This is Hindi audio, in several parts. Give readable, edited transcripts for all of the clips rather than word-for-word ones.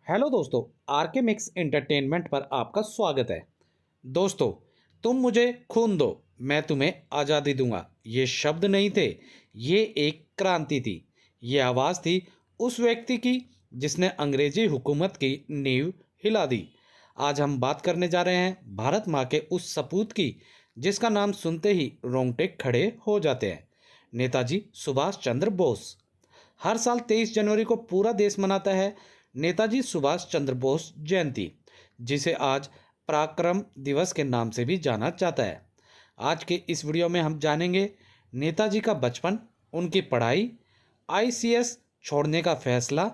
हेलो दोस्तों, आरके मिक्स एंटरटेनमेंट पर आपका स्वागत है। दोस्तों, तुम मुझे खून दो, मैं तुम्हें आज़ादी दूंगा। ये शब्द नहीं थे, ये एक क्रांति थी। ये आवाज़ थी उस व्यक्ति की जिसने अंग्रेजी हुकूमत की नींव हिला दी। आज हम बात करने जा रहे हैं भारत माँ के उस सपूत की जिसका नाम सुनते ही रोंगटे खड़े हो जाते हैं। नेताजी सुभाष चंद्र बोस। हर साल 23 जनवरी को पूरा देश मनाता है नेताजी सुभाष चंद्र बोस जयंती, जिसे आज पराक्रम दिवस के नाम से भी जाना जाता है। आज के इस वीडियो में हम जानेंगे नेताजी का बचपन, उनकी पढ़ाई, आईसीएस छोड़ने का फैसला,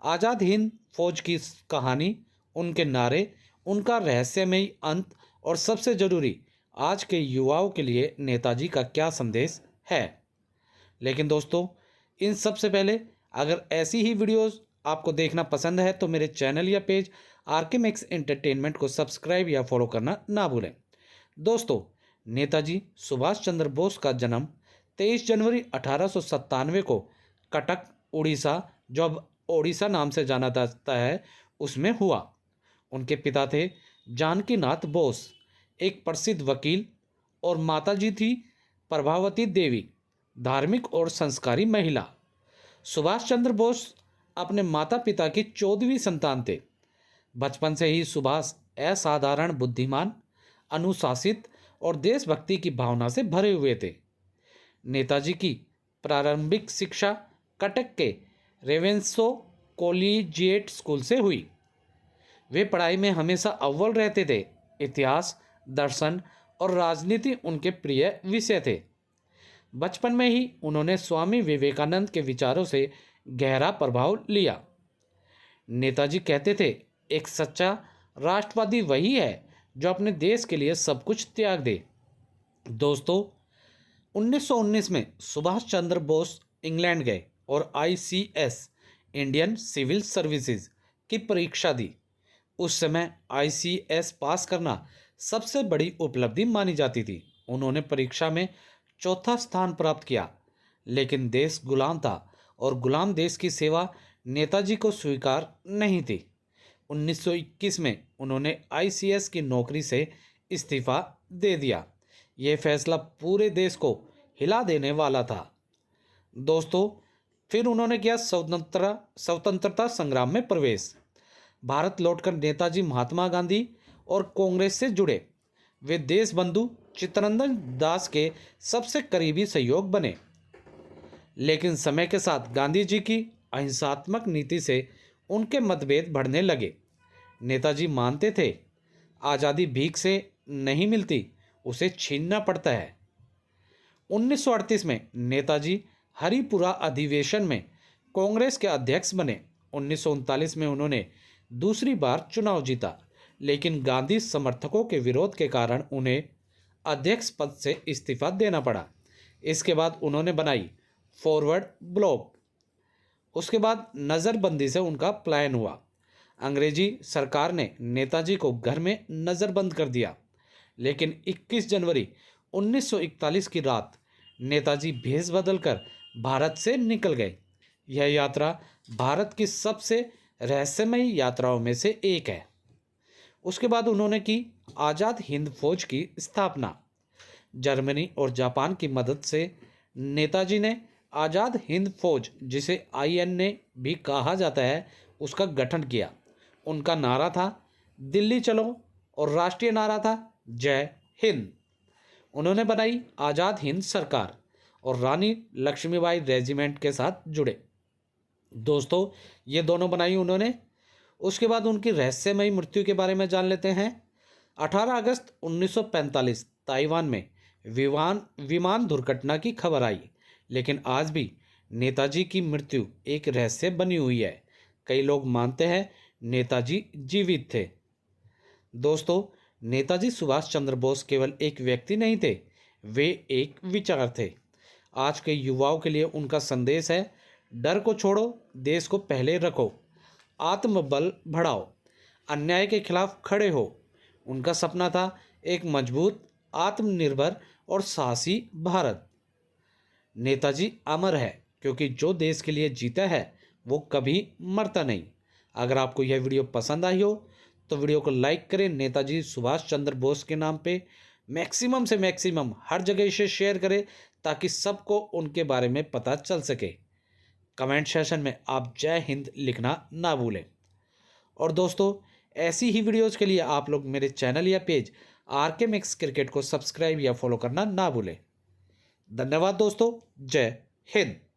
आज़ाद हिंद फौज की कहानी, उनके नारे, उनका रहस्यमयी अंत और सबसे ज़रूरी, आज के युवाओं के लिए नेताजी का क्या संदेश है। लेकिन दोस्तों, इन सबसे पहले अगर ऐसी ही वीडियोस आपको देखना पसंद है तो मेरे चैनल या पेज आरके मैक्स एंटरटेनमेंट को सब्सक्राइब या फॉलो करना ना भूलें। दोस्तों, नेताजी सुभाष चंद्र बोस का जन्म 23 जनवरी 1897 को कटक, उड़ीसा, जो अब ओडिशा नाम से जाना जाता है, उसमें हुआ। उनके पिता थे जानकी नाथ बोस, एक प्रसिद्ध वकील, और माताजी थी प्रभावती देवी, धार्मिक और संस्कारी महिला। सुभाष चंद्र बोस अपने माता पिता की 14वीं संतान थे। बचपन से ही सुभाष असाधारण बुद्धिमान, अनुशासित और देशभक्ति की भावना से भरे हुए थे। नेताजी की प्रारंभिक शिक्षा कटक के रेवेंसो कॉलेजिएट स्कूल से हुई। वे पढ़ाई में हमेशा अव्वल रहते थे। इतिहास, दर्शन और राजनीति उनके प्रिय विषय थे। बचपन में ही उन्होंने स्वामी विवेकानंद के विचारों से गहरा प्रभाव लिया। नेताजी कहते थे, एक सच्चा राष्ट्रवादी वही है जो अपने देश के लिए सब कुछ त्याग दे। दोस्तों, 1919 में सुभाष चंद्र बोस इंग्लैंड गए और आईसीएस इंडियन सिविल सर्विसेज की परीक्षा दी। उस समय आईसीएस पास करना सबसे बड़ी उपलब्धि मानी जाती थी। उन्होंने परीक्षा में चौथा स्थान प्राप्त किया, लेकिन देश गुलाम था और गुलाम देश की सेवा नेताजी को स्वीकार नहीं थी। 1921 में उन्होंने आईसीएस की नौकरी से इस्तीफा दे दिया। यह फैसला पूरे देश को हिला देने वाला था। दोस्तों, फिर उन्होंने किया स्वतंत्रता संग्राम में प्रवेश। भारत लौटकर नेताजी महात्मा गांधी और कांग्रेस से जुड़े। वे देश बंधु चित्तरंजन दास के सबसे करीबी सहयोग बने। लेकिन समय के साथ गांधी जी की अहिंसात्मक नीति से उनके मतभेद बढ़ने लगे। नेताजी मानते थे, आज़ादी भीख से नहीं मिलती, उसे छीनना पड़ता है। 1938 में नेताजी हरिपुरा अधिवेशन में कांग्रेस के अध्यक्ष बने। 1939 में उन्होंने दूसरी बार चुनाव जीता, लेकिन गांधी समर्थकों के विरोध के कारण उन्हें अध्यक्ष पद से इस्तीफा देना पड़ा। इसके बाद उन्होंने बनाई फॉरवर्ड ब्लॉक। उसके बाद नज़रबंदी से उनका पलायन हुआ। अंग्रेजी सरकार ने नेताजी को घर में नज़रबंद कर दिया, लेकिन 21 जनवरी 1941 की रात नेताजी भेष बदलकर भारत से निकल गए। यह यात्रा भारत की सबसे रहस्यमयी यात्राओं में से एक है। उसके बाद उन्होंने की आज़ाद हिंद फौज की स्थापना। जर्मनी और जापान की मदद से नेताजी ने आज़ाद हिंद फौज, जिसे आईएनए भी कहा जाता है, उसका गठन किया। उनका नारा था दिल्ली चलो और राष्ट्रीय नारा था जय हिंद। उन्होंने बनाई आज़ाद हिंद सरकार और रानी लक्ष्मीबाई रेजिमेंट के साथ जुड़े। दोस्तों, ये दोनों बनाई उन्होंने। उसके बाद उनकी रहस्यमयी मृत्यु के बारे में जान लेते हैं। 18 अगस्त 1945 ताइवान में विमान दुर्घटना की खबर आई, लेकिन आज भी नेताजी की मृत्यु एक रहस्य बनी हुई है। कई लोग मानते हैं नेताजी जीवित थे। दोस्तों, नेताजी सुभाष चंद्र बोस केवल एक व्यक्ति नहीं थे, वे एक विचार थे। आज के युवाओं के लिए उनका संदेश है, डर को छोड़ो, देश को पहले रखो, आत्मबल बढ़ाओ, अन्याय के खिलाफ खड़े हो। उनका सपना था एक मजबूत, आत्मनिर्भर और साहसी भारत। नेताजी अमर है क्योंकि जो देश के लिए जीता है वो कभी मरता नहीं। अगर आपको यह वीडियो पसंद आई हो तो वीडियो को लाइक करें। नेताजी सुभाष चंद्र बोस के नाम पे मैक्सिमम से मैक्सिमम हर जगह इसे शेयर करें ताकि सबको उनके बारे में पता चल सके। कमेंट सेशन में आप जय हिंद लिखना ना भूलें। और दोस्तों, ऐसी ही वीडियोज़ के लिए आप लोग मेरे चैनल या पेज RK मिक्स क्रिकेट को सब्सक्राइब या फॉलो करना ना भूलें। धन्यवाद दोस्तों। जय हिंद।